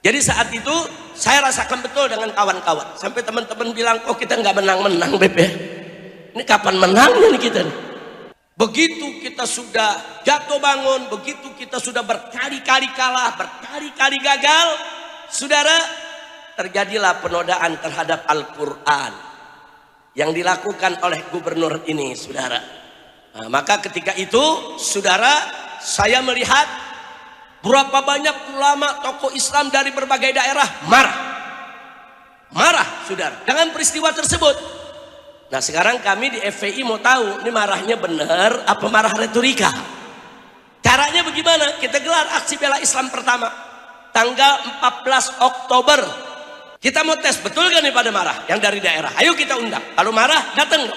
Jadi saat itu saya rasakan betul dengan kawan-kawan. Sampai teman-teman bilang, kok kita nggak menang-menang Beb ya? Ini kapan menangnya nih kita nih? Begitu kita sudah jatuh bangun, begitu kita sudah berkali-kali kalah, berkali-kali gagal, saudara, terjadilah penodaan terhadap Al-Quran yang dilakukan oleh gubernur ini, saudara. Nah, maka ketika itu, saudara, saya melihat berapa banyak ulama, tokoh Islam dari berbagai daerah marah, saudara, dengan peristiwa tersebut. Nah sekarang kami di FPI mau tahu, ini marahnya benar apa marah retorika? Caranya bagaimana? Kita gelar aksi bela Islam pertama tanggal 14 Oktober. Kita mau tes betul kan nih pada marah yang dari daerah. Ayo kita undang. Kalau marah datang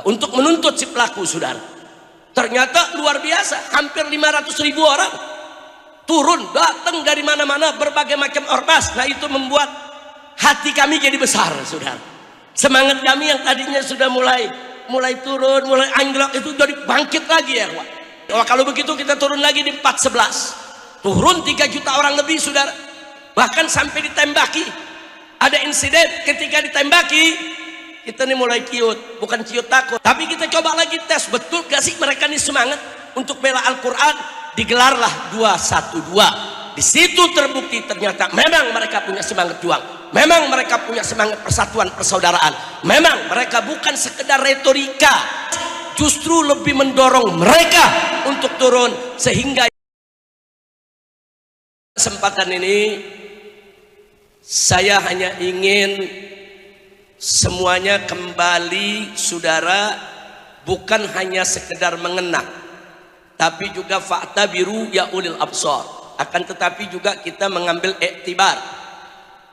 untuk menuntut si pelaku, saudara. Ternyata luar biasa, hampir 500.000 orang turun, datang dari mana-mana, berbagai macam ormas. Nah itu membuat hati kami jadi besar, saudara. Semangat kami yang tadinya sudah mulai turun, mulai anjlok, itu jadi bangkit lagi ya. Wah, kalau begitu kita turun lagi di 411, turun 3 juta orang lebih, saudara. Bahkan sampai ditembaki. Ada insiden ketika ditembaki, kita nih mulai ciut, bukan ciut takut, tapi kita coba lagi tes, betul gak sih mereka nih semangat untuk bela Al-Quran. Digelarlah 212. Di situ terbukti ternyata memang mereka punya semangat juang, memang mereka punya semangat persatuan persaudaraan, memang mereka bukan sekedar retorika, justru lebih mendorong mereka untuk turun. Sehingga kesempatan ini saya hanya ingin semuanya kembali, saudara, bukan hanya sekedar mengenang, tapi juga fa'tabiru ya ulil absar. Akan tetapi juga kita mengambil iktibar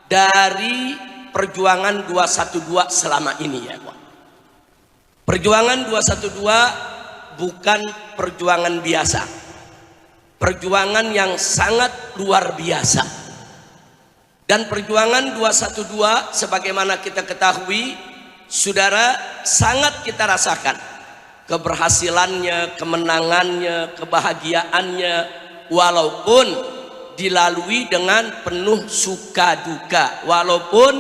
dari perjuangan 212 selama ini ya. Perjuangan 212 bukan perjuangan biasa, perjuangan yang sangat luar biasa. Dan perjuangan 212 sebagaimana kita ketahui, saudara, sangat kita rasakan keberhasilannya, kemenangannya, kebahagiaannya, walaupun dilalui dengan penuh suka duka, walaupun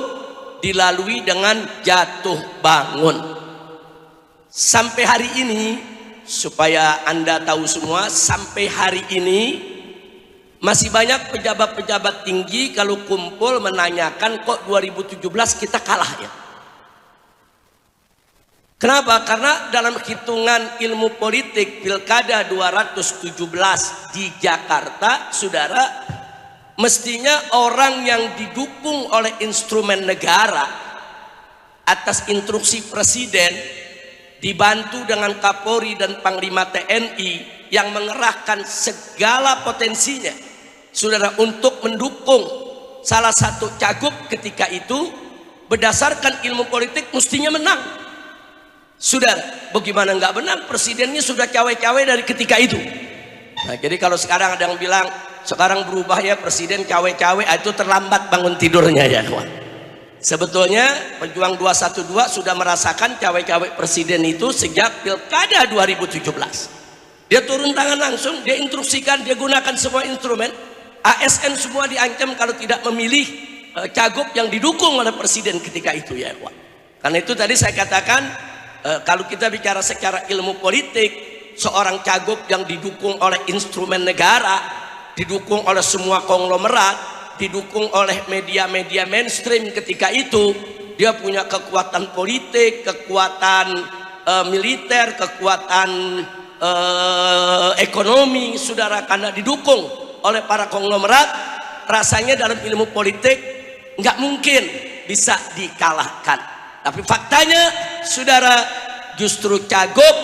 dilalui dengan jatuh bangun. Sampai hari ini, supaya Anda tahu semua, sampai hari ini masih banyak pejabat-pejabat tinggi kalau kumpul menanyakan kok 2017 kita kalah ya. Kenapa? Karena dalam hitungan ilmu politik Pilkada 217 di Jakarta, saudara, mestinya orang yang didukung oleh instrumen negara atas instruksi presiden, dibantu dengan Kapolri dan Panglima TNI yang mengerahkan segala potensinya, saudara, untuk mendukung salah satu cagup ketika itu, berdasarkan ilmu politik mestinya menang. Saudara, bagaimana nggak benar? Presidennya sudah cawe-cawe dari ketika itu. Nah, jadi kalau sekarang ada yang bilang sekarang berubah ya presiden cawe-cawe, itu terlambat bangun tidurnya ya. Sebetulnya pejuang 212 sudah merasakan cawe-cawe presiden itu sejak Pilkada 2017. Dia turun tangan langsung, dia instruksikan, dia gunakan semua instrumen. ASN semua diancam kalau tidak memilih cagup yang didukung oleh presiden ketika itu ya. Karena itu tadi saya katakan, kalau kita bicara secara ilmu politik, seorang cagup yang didukung oleh instrumen negara, didukung oleh semua konglomerat, didukung oleh media-media mainstream ketika itu, dia punya kekuatan politik, kekuatan militer, kekuatan ekonomi, saudara, karena didukung oleh para konglomerat. Rasanya dalam ilmu politik nggak mungkin bisa dikalahkan. Tapi faktanya, saudara, justru cagup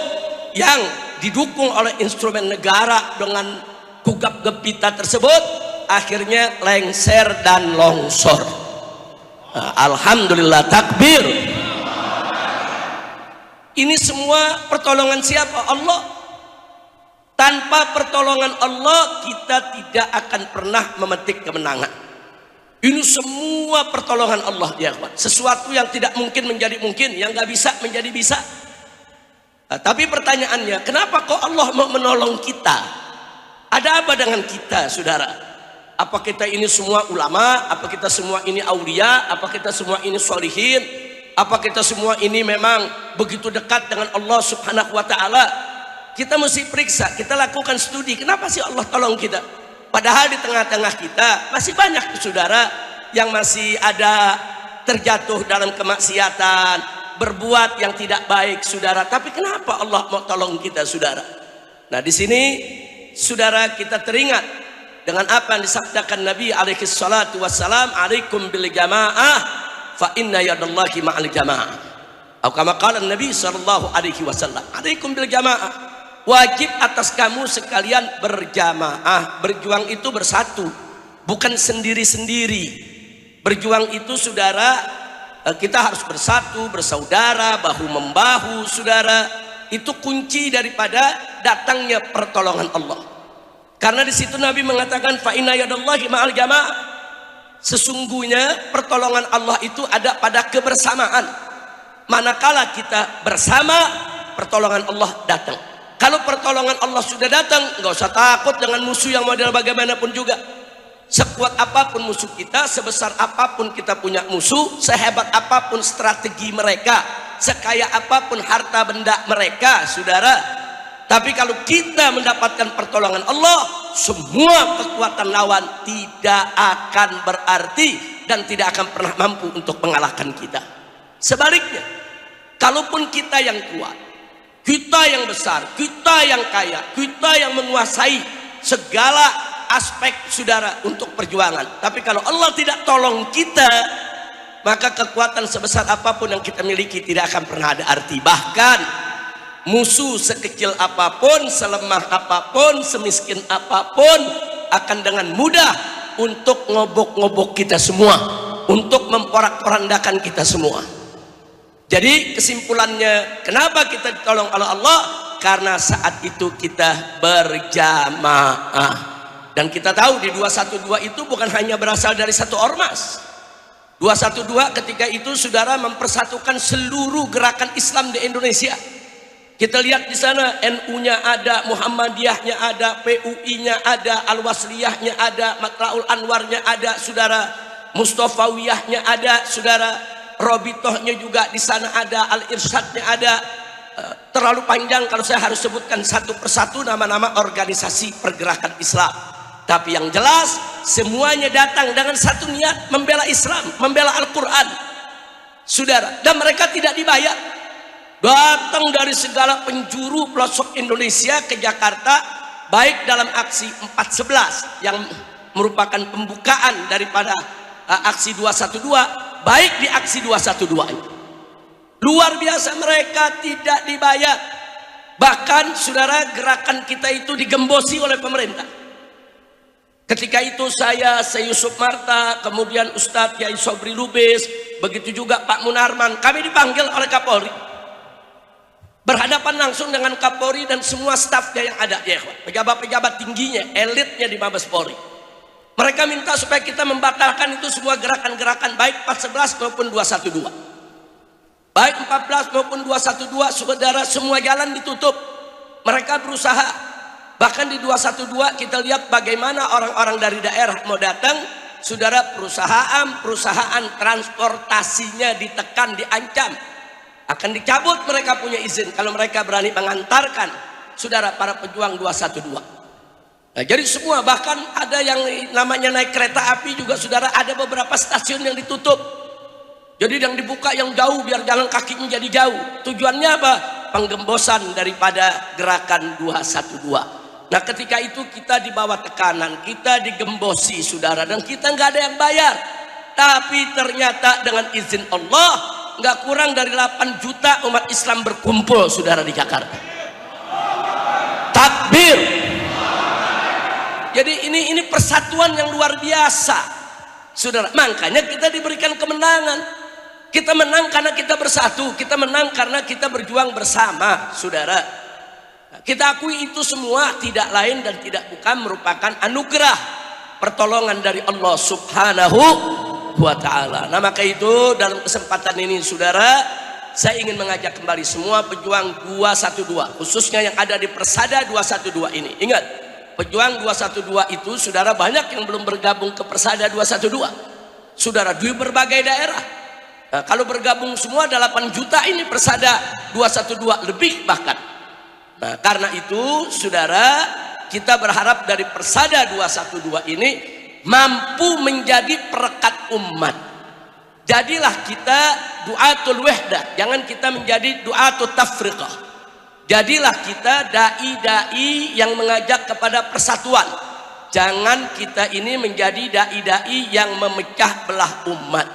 yang didukung oleh instrumen negara dengan gugap gempita tersebut akhirnya lengser dan longsor. Alhamdulillah, takbir. Ini semua pertolongan siapa? Allah. Tanpa pertolongan Allah kita tidak akan pernah memetik kemenangan. Ini semua pertolongan Allah ya, sesuatu yang tidak mungkin menjadi mungkin, yang nggak bisa menjadi bisa. Nah, tapi pertanyaannya, kenapa kok Allah mau menolong kita? Ada apa dengan kita, saudara? Apa kita ini semua ulama? Apa kita semua ini aulia? Apa kita semua ini sholihin? Apa kita semua ini memang begitu dekat dengan Allah Subhanahu wa ta'ala? Kita mesti periksa, kita lakukan studi. Kenapa sih Allah tolong kita? Padahal di tengah-tengah kita masih banyak saudara yang masih ada terjatuh dalam kemaksiatan, berbuat yang tidak baik saudara. Tapi kenapa Allah mau tolong kita saudara? Nah di sini saudara kita teringat dengan apa yang disabdakan Nabi alaihi salatu wassalam, alaikum bil jamaah fa inna yadallahi ma'al jamaah. Atau kama qala Nabi sallallahu alaihi wasallam, alaikum bil jamaah, wajib atas kamu sekalian berjamaah. Berjuang itu bersatu, bukan sendiri-sendiri. Berjuang itu saudara, kita harus bersatu, bersaudara, bahu membahu saudara. Itu kunci daripada datangnya pertolongan Allah. Karena di situ Nabi mengatakan fa inna yadallahi ma'al jamaah. Sesungguhnya pertolongan Allah itu ada pada kebersamaan. Manakala kita bersama, pertolongan Allah datang. Kalau pertolongan Allah sudah datang, nggak usah takut dengan musuh yang model bagaimanapun juga. Sekuat apapun musuh kita, sebesar apapun kita punya musuh, sehebat apapun strategi mereka, sekaya apapun harta benda mereka, saudara. Tapi kalau kita mendapatkan pertolongan Allah, semua kekuatan lawan tidak akan berarti dan tidak akan pernah mampu untuk mengalahkan kita. Sebaliknya, kalaupun kita yang kuat, kita yang besar, kita yang kaya, kita yang menguasai segala aspek saudara untuk perjuangan, tapi kalau Allah tidak tolong kita, maka kekuatan sebesar apapun yang kita miliki tidak akan pernah ada arti. Bahkan musuh sekecil apapun, selemah apapun, semiskin apapun akan dengan mudah untuk ngobok-ngobok kita semua, untuk memporak-porandakan kita semua. Jadi kesimpulannya, kenapa kita ditolong oleh Allah? Karena saat itu kita berjamaah. Dan kita tahu di 212 itu bukan hanya berasal dari satu ormas. 212 ketika itu saudara mempersatukan seluruh gerakan Islam di Indonesia. Kita lihat di sana NU-nya ada, Muhammadiyahnya ada, PUI-nya ada, Al-Wasliyahnya ada, Matla'ul Anwarnya ada, saudara, Mustafawiyahnya ada, saudara, Robitohnya juga di sana ada, Al-Irsyadnya ada. Terlalu panjang kalau saya harus sebutkan satu persatu nama-nama organisasi pergerakan Islam. Tapi yang jelas semuanya datang dengan satu niat, membela Islam, membela Al-Quran, saudara. Dan mereka tidak dibayar. Datang dari segala penjuru pelosok Indonesia ke Jakarta, baik dalam aksi 411 yang merupakan pembukaan daripada aksi 212, baik di aksi 212 itu. Luar biasa, mereka tidak dibayar. Bahkan saudara, gerakan kita itu digembosi oleh pemerintah. Ketika itu saya Yusuf Marta, kemudian Ustadz Yai Sobri Lubis, begitu juga Pak Munarman, kami dipanggil oleh Kapolri, berhadapan langsung dengan Kapolri dan semua stafnya yang ada, ya, pejabat-pejabat tingginya, elitnya di Mabes Polri. Mereka minta supaya kita membatalkan itu semua gerakan-gerakan, baik 411 maupun 212. Baik 14 maupun 212, saudara, semua jalan ditutup. Mereka berusaha. Bahkan di 212 kita lihat bagaimana orang-orang dari daerah mau datang, saudara, perusahaan transportasinya ditekan, diancam, akan dicabut mereka punya izin kalau mereka berani mengantarkan saudara para pejuang 212. Nah, jadi semua, bahkan ada yang namanya naik kereta api juga saudara, ada beberapa stasiun yang ditutup. Jadi yang dibuka yang jauh biar jalan kakinya jadi jauh. Tujuannya apa? Penggembosan daripada gerakan 212. Nah ketika itu kita di bawah tekanan, kita digembosi saudara, dan kita nggak ada yang bayar. Tapi ternyata dengan izin Allah, nggak kurang dari 8 juta umat Islam berkumpul saudara di Jakarta. Takbir. Jadi ini persatuan yang luar biasa saudara. Makanya kita diberikan kemenangan. Kita menang karena kita bersatu, kita menang karena kita berjuang bersama saudara. Kita akui itu semua tidak lain dan tidak bukan merupakan anugerah pertolongan dari Allah Subhanahu wa ta'ala. Nah maka itu dalam kesempatan ini saudara, saya ingin mengajak kembali semua pejuang 212, khususnya yang ada di Persada 212 ini. Ingat, pejuang 212 itu, saudara, banyak yang belum bergabung ke Persada 212, saudara, di berbagai daerah. Nah, kalau bergabung semua 8 juta ini Persada 212 lebih bahkan. Nah, karena itu saudara, kita berharap dari Persada 212 ini mampu menjadi perekat umat. Jadilah kita duatul wahdah, jangan kita menjadi duatul tafriqah. Jadilah kita dai-dai yang mengajak kepada persatuan. Jangan kita ini menjadi dai-dai yang memecah belah umat.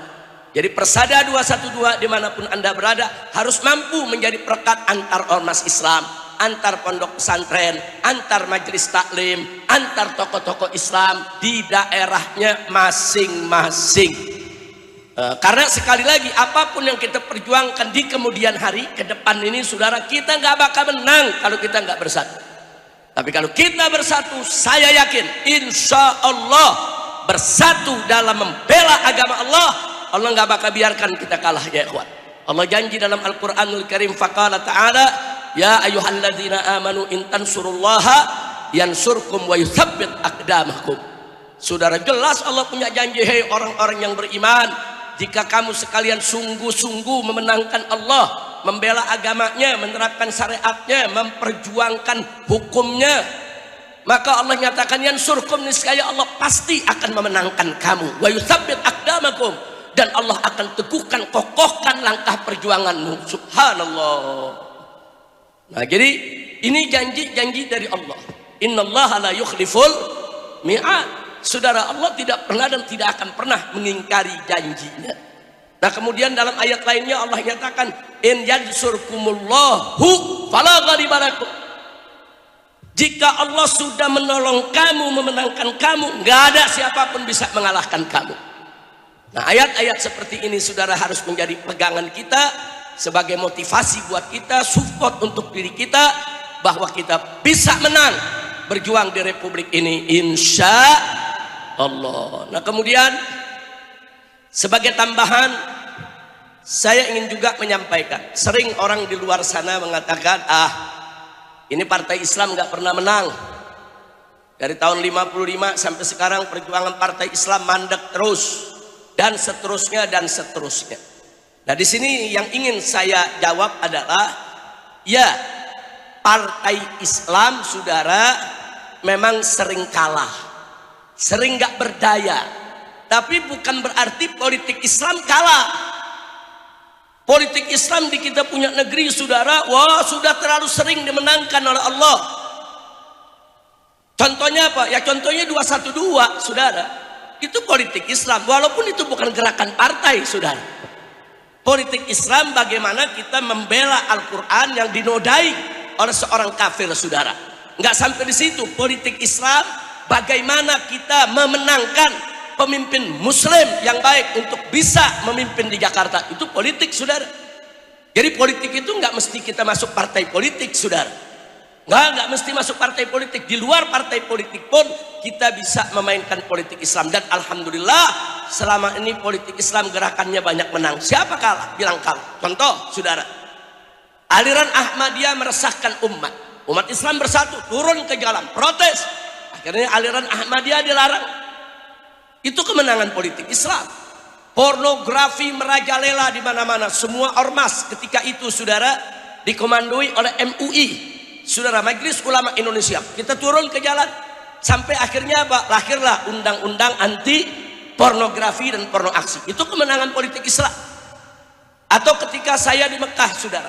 Jadi Persada 212 dimanapun Anda berada harus mampu menjadi perekat antar ormas Islam, antar pondok pesantren, antar majelis taklim, antar tokoh-tokoh Islam di daerahnya masing-masing. Karena sekali lagi, apapun yang kita perjuangkan di kemudian hari ke depan ini, saudara, kita nggak bakal menang kalau kita nggak bersatu. Tapi kalau kita bersatu, saya yakin insya Allah bersatu dalam membela agama Allah, Allah nggak bakal biarkan kita kalah, ya ikhwan. Allah janji dalam Al-Quranul Karim, faqala ta'ala, ya ayyuhalladzina amanu in tansurullaha yansurkum wa yuthabbit aqdamakum. Saudara, jelas Allah punya janji, hei orang-orang yang beriman, jika kamu sekalian sungguh-sungguh memenangkan Allah, membela agamanya, menerapkan syariatnya, memperjuangkan hukumnya, maka Allah nyatakan yansurkum, niscaya Allah pasti akan memenangkan kamu, wa yutsabbit aqdamakum, dan Allah akan teguhkan, kokohkan langkah perjuanganmu. Subhanallah. Nah, jadi ini janji-janji dari Allah. Innallaha la yukhliful mi'ad. Saudara, Allah tidak pernah dan tidak akan pernah mengingkari janjinya. Nah, kemudian dalam ayat lainnya Allah nyatakan, in yansurkumullahu fala ghaliba lakum. Jika Allah sudah menolong kamu, memenangkan kamu, nggak ada siapapun bisa mengalahkan kamu. Nah, ayat-ayat seperti ini saudara harus menjadi pegangan kita sebagai motivasi buat kita, support untuk diri kita, bahwa kita bisa menang berjuang di Republik ini insya Allah. Nah, kemudian sebagai tambahan, saya ingin juga menyampaikan, sering orang di luar sana mengatakan, ini partai Islam nggak pernah menang. Dari tahun 55 sampai sekarang perjuangan partai Islam mandek terus, dan seterusnya dan seterusnya. Nah, di sini yang ingin saya jawab adalah, ya, partai Islam, saudara, memang sering kalah, sering gak berdaya, tapi bukan berarti politik Islam kalah. Politik Islam di kita punya negeri, saudara, wah, sudah terlalu sering dimenangkan oleh Allah. Contohnya apa? Ya contohnya 212, saudara. Itu politik Islam, walaupun itu bukan gerakan partai, saudara. Politik Islam bagaimana kita membela Al-Quran yang dinodai oleh seorang kafir, saudara. Nggak sampai di situ. Politik Islam bagaimana kita memenangkan pemimpin muslim yang baik untuk bisa memimpin di Jakarta. Itu politik, saudara. Jadi politik itu nggak mesti kita masuk partai politik, saudara. Nggak mesti masuk partai politik. Di luar partai politik pun kita bisa memainkan politik Islam. Dan alhamdulillah selama ini politik Islam gerakannya banyak menang. Siapa kalah? Bilang kalah. Contoh, saudara, aliran Ahmadiyah meresahkan umat. Umat Islam bersatu, turun ke jalan, protes. Akhirnya aliran Ahmadiyah dilarang. Itu kemenangan politik Islam. Pornografi merajalela di mana-mana. Semua ormas ketika itu, saudara, dikomandoi oleh MUI, saudara, Majelis Ulama Indonesia. Kita turun ke jalan sampai akhirnya apa? Lahirlah undang-undang anti pornografi dan porno aksi. Itu kemenangan politik Islam. Atau ketika saya di Mekah, saudara,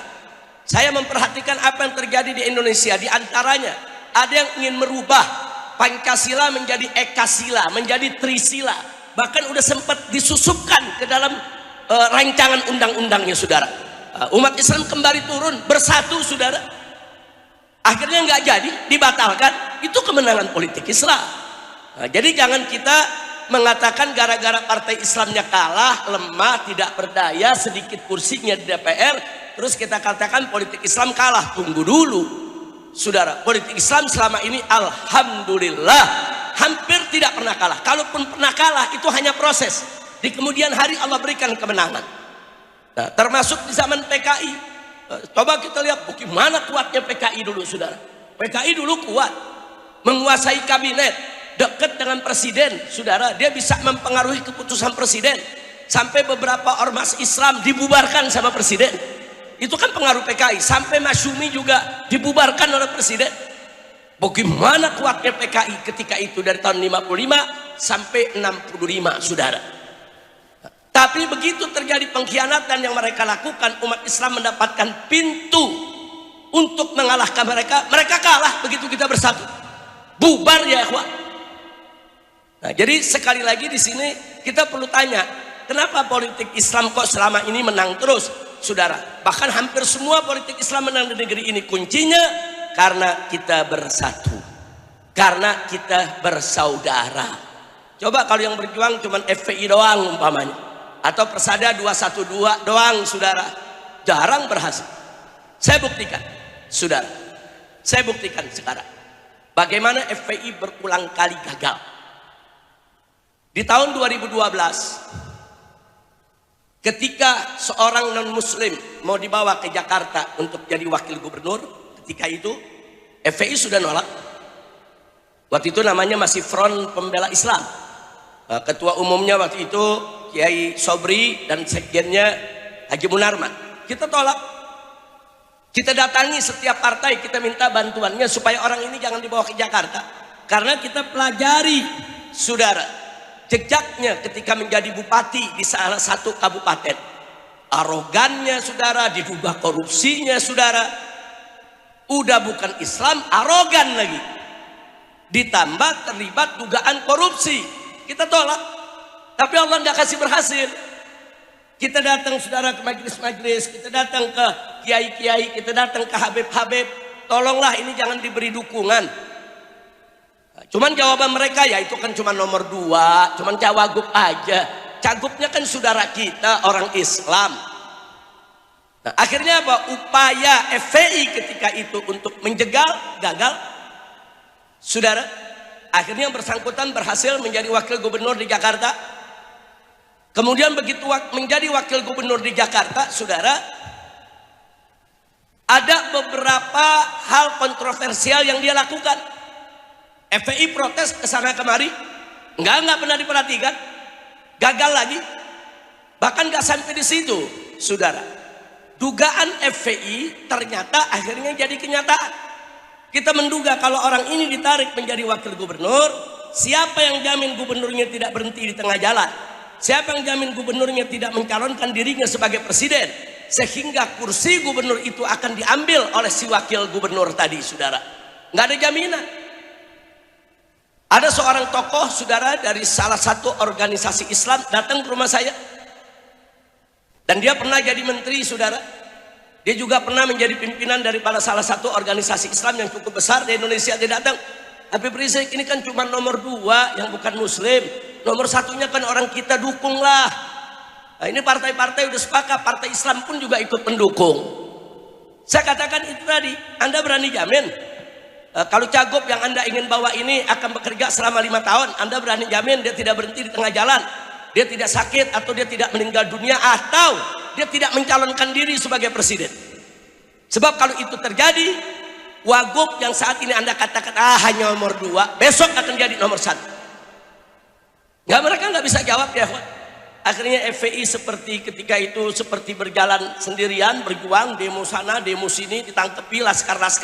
saya memperhatikan apa yang terjadi di Indonesia. Di antaranya ada yang ingin merubah Pancasila menjadi Ekasila, menjadi Trisila, bahkan udah sempat disusupkan ke dalam rancangan undang-undangnya, saudara. Umat Islam kembali turun bersatu, saudara. Akhirnya nggak jadi, dibatalkan. Itu kemenangan politik Islam. Nah, jadi jangan kita mengatakan gara-gara partai Islamnya kalah, lemah, tidak berdaya, sedikit kursinya di DPR, terus kita katakan politik Islam kalah. Tunggu dulu, saudara. Politik Islam selama ini alhamdulillah hampir tidak pernah kalah. Kalaupun pernah kalah, itu hanya proses. Di kemudian hari Allah berikan kemenangan. Nah, termasuk di zaman PKI. Coba kita lihat bagaimana kuatnya PKI dulu, saudara. PKI dulu kuat. menguasai kabinet, dekat dengan presiden, saudara. Dia bisa mempengaruhi keputusan presiden, sampai beberapa ormas Islam dibubarkan sama presiden. Itu kan pengaruh PKI. Sampai Masyumi juga dibubarkan oleh presiden. Bagaimana kuatnya PKI ketika itu dari tahun 55 sampai 65, saudara. Tapi begitu terjadi pengkhianatan yang mereka lakukan, umat Islam mendapatkan pintu untuk mengalahkan mereka. Mereka kalah begitu kita bersatu. Bubar ya ikhwan. Nah, jadi sekali lagi di sini kita perlu tanya, kenapa politik Islam kok selama ini menang terus, saudara? Bahkan hampir semua politik Islam menang di negeri ini. Kuncinya karena kita bersatu, karena kita bersaudara. Coba kalau yang berjuang cuma FPI doang umpamanya, atau Persada 212 doang, saudara, jarang berhasil. Saya buktikan, saudara, saya buktikan sekarang bagaimana FPI berulang kali gagal. Di tahun 2012, ketika seorang non-muslim mau dibawa ke Jakarta untuk jadi wakil gubernur, ketika itu FPI sudah nolak. Waktu itu namanya masih Front Pembela Islam. Ketua umumnya waktu itu Kiai Sobri dan sekjennya Haji Munarman. Kita tolak. Kita datangi setiap partai, kita minta bantuannya supaya orang ini jangan dibawa ke Jakarta. Karena kita pelajari, saudara, jejaknya ketika menjadi bupati di salah satu kabupaten. Arogannya, saudara, diduga korupsinya, saudara. Udah bukan Islam, arogan lagi. Ditambah terlibat dugaan korupsi. Kita tolak. Tapi Allah nggak kasih berhasil. Kita datang, saudara, ke majelis-majelis, kita datang ke kiai-kiai, kita datang ke habib-habib. Tolonglah ini jangan diberi dukungan. Cuman jawaban mereka, ya itu kan cuma nomor 2, cuman cawagup aja. Cagupnya kan saudara kita, orang Islam. Nah, akhirnya apa? Upaya FPI ketika itu untuk menjegal, gagal. Saudara, akhirnya yang bersangkutan berhasil menjadi wakil gubernur di Jakarta. Kemudian begitu menjadi wakil gubernur di Jakarta, saudara, ada beberapa hal kontroversial yang dia lakukan. FPI protes ke sana kemari, nggak pernah diperhatikan, gagal lagi. Bahkan nggak sampai di situ, saudara. Dugaan FPI ternyata akhirnya jadi kenyataan. Kita menduga kalau orang ini ditarik menjadi wakil gubernur, siapa yang jamin gubernurnya tidak berhenti di tengah jalan? Siapa yang jamin gubernurnya tidak mencalonkan dirinya sebagai presiden? Sehingga kursi gubernur itu akan diambil oleh si wakil gubernur tadi, saudara. Nggak ada jaminan. Ada seorang tokoh, saudara, dari salah satu organisasi Islam datang ke rumah saya. Dan dia pernah jadi menteri, saudara. Dia juga pernah menjadi pimpinan daripada salah satu organisasi Islam yang cukup besar di Indonesia. Dia datang, Habib Rizik, ini kan cuma nomor 2 yang bukan muslim. Nomor 1-nya kan orang kita dukunglah. Nah, ini partai-partai udah sepakat, partai Islam pun juga ikut mendukung. Saya katakan itu tadi, Anda berani jamin? Kalau cagup yang Anda ingin bawa ini akan bekerja selama 5 tahun, Anda berani jamin dia tidak berhenti di tengah jalan, dia tidak sakit atau dia tidak meninggal dunia atau dia tidak mencalonkan diri sebagai presiden? Sebab kalau itu terjadi, wagub yang saat ini Anda katakan hanya nomor 2, besok akan jadi nomor 1. Mereka nggak bisa jawab ya. Akhirnya FPI seperti ketika itu seperti berjalan sendirian, berjuang, demo sana, demo sini, ditangkepi laskar-laskar